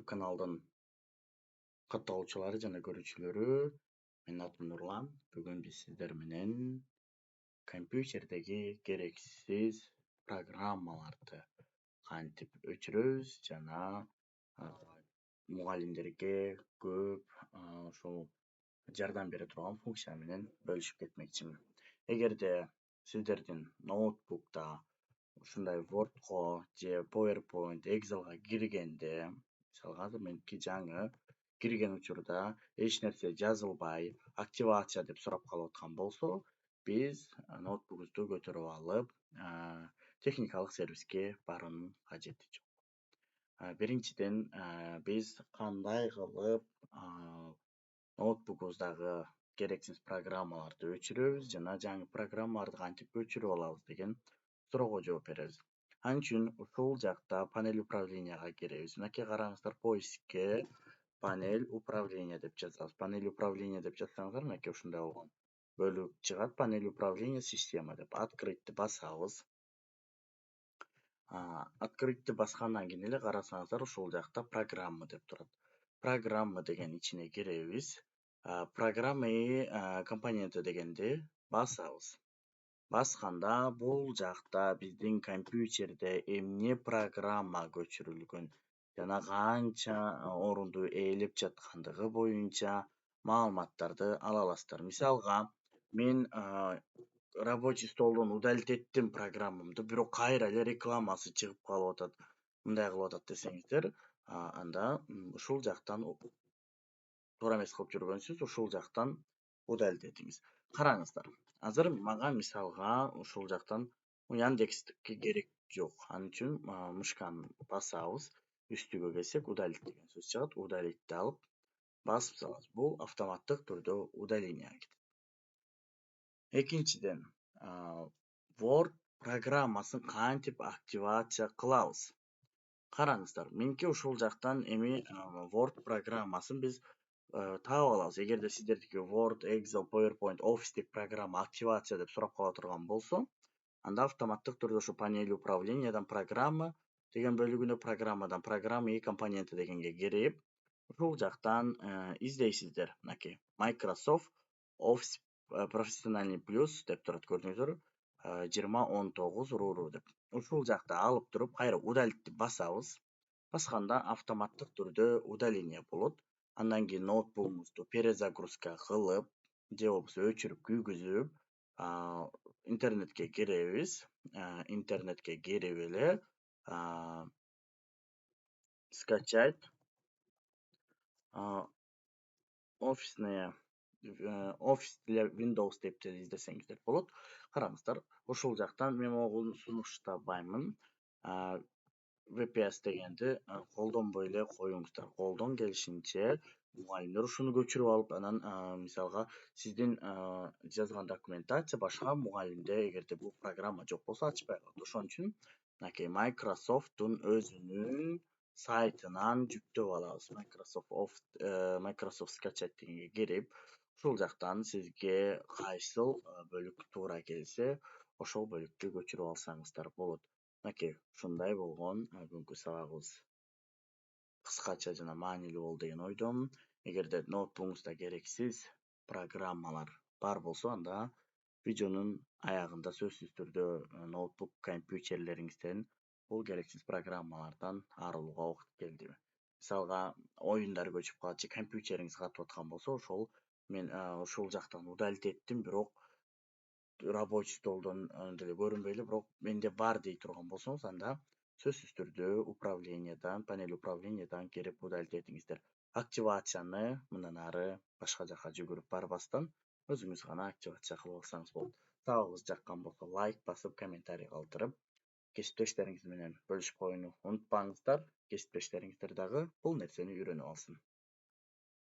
каналдын катталуучулары жана көрүүчүлөрү, менин атым Нурлан. Бүгүн биз сиздер менен компьютердеги керексиз программаларды кантип өчүрөбүз жана мугалимдерге көп ушул жардам бере турган функция менен бөлүшүп кетмекчимин. Эгерде сиздердин ноутбукта ушундай Wordко же PowerPoint, Excelга киргенде, мисалга меники жаңы кирген учурда эч нерсе жазылбай, активация деп сурап калып аткан болсо, биз ноутбугубузду көтөрүп алып, техникалык сервиске баруунун кажети жок. Биринчиден, биз кандай кылып ноутбугубуздагы керексиз программаларды өчүрөбүз жана жаңы программаларды кантип өчүрүп алабыз деген суроого жооп беребиз. Ал үчүн ушул жакта панель управленияга киребиз. Мынакей караңыздар, поискке панель управления деп жазабыз. Панель управления деп жазсаңыздар, мынакей ушундай болгон бөлүк чыгат. Панель управления система деп. Открытьты басабыз. Открытьты баскандан кийин эле карасаңыздар, ушул жакта программа деп турат. Программа деген ичине киребиз. Программы компоненты дегенди басабыз. Басканда бул жакта биздин компьютерде эмне программа көчүрүлгөн жана канча орунду ээлеп жаткандыгы боюнча маалыматтарды ала аласыздар. Мисалга, мен рабочий столдон удалить эттим программамды, бирок кайра эле рекламасы чыгып калып атат, мындай кылып атат десеңиздер, анда ушул жактан туура эмес кылып жүргөнсүз, ушул жактан удалить этиңиз. Караңыздар, азыр мага мисалга ушул жактан Яндекске керек жок. Ал үчүн мышканы басабыз, үстүгө келсек удалить деген сөз чыгат. Удалитти алып басып салабыз. Бул автоматтык түрдө удаление кетет. Экинчиден, Word программасын кантип активация кылабыз? Караңыздар, меники ушул жактан эми Word программасын биз таап алабыз. Эгерде сиздердики Word, Excel, PowerPoint, Office деп программа активация деп сурап кала турган болсо, анда автоматтык түрдө ушу панель управлениядан программа деген бөлүгүнө, программадан программы и компоненты дегенге кирип, ушул жактан издейсиздер. Мынакей Microsoft Office Professional Plus деп турат, көрдүңүздөрбү? 2019 руру деп. Ушул жакта алып туруп, кайра удалитти басабыз. Басканда автоматтык түрдө удаление болот. Андан кийин ноутбугубузду перезагрузка кылып, же болбосо өчүрүп күйгүзүп, интернетке киребиз. Интернетке кирип эле скачать офисное Office для Windows деп издесеңиздер болот. Караңыздар, ушул жактан мен могул сунуштабаймын. VPS дегенди колдонбой эле коюңуздар. Колдон келишинче мугалимдер ушуну көчүрүп алып, анан мисалга сиздин жазган документация башка мугалимде эгерде бул программа жок болсо ачпай калат. Ошон үчүн мынакей Microsoft'тун өзүнүн сайтынан жүктөп алабыз. Microsoft скачать дегенге кирип, ушул жактан сизге кайсыл бөлүк туура келсе, ошол бөлүктү көчүрүп алсаңыздар болот. Мынакей ушундай болгон бүгүнкү сабагыбыз. Кыскача жана маанилүү болду деген ойдомун. Эгерде ноутбугуңузда керексиз программалар бар болсо, анда видеонун аягында сөзсүз түрдө ноутбук компьютерлериңизден бул керексиз программалардан арылууга убакыт келдиби? Мисалга, оюндар көчүп калат же компьютериңиз катып аткан болсо, ошол мен ушул жактан удалить эттим, бирок рабочий столдон деле көрүнбөй эле, бирок менде бар дей турган болсоңуз, анда сөзсүз түрдө управлениядан, панель управлениядан кирип удалить этиңиздер. Активацияны мындан ары башка жака жүгүрүп барбастан өзүңүз гана активация кылып алсаңыз болот. Сабагыбыз жаккан болсо лайк басып, комментарий калтырып, кесиптештериңиз менен бөлүшүп коюуну унутпаңыздар. Кесиптештериңиздер дагы бул нерсени үйрөнүп алсын.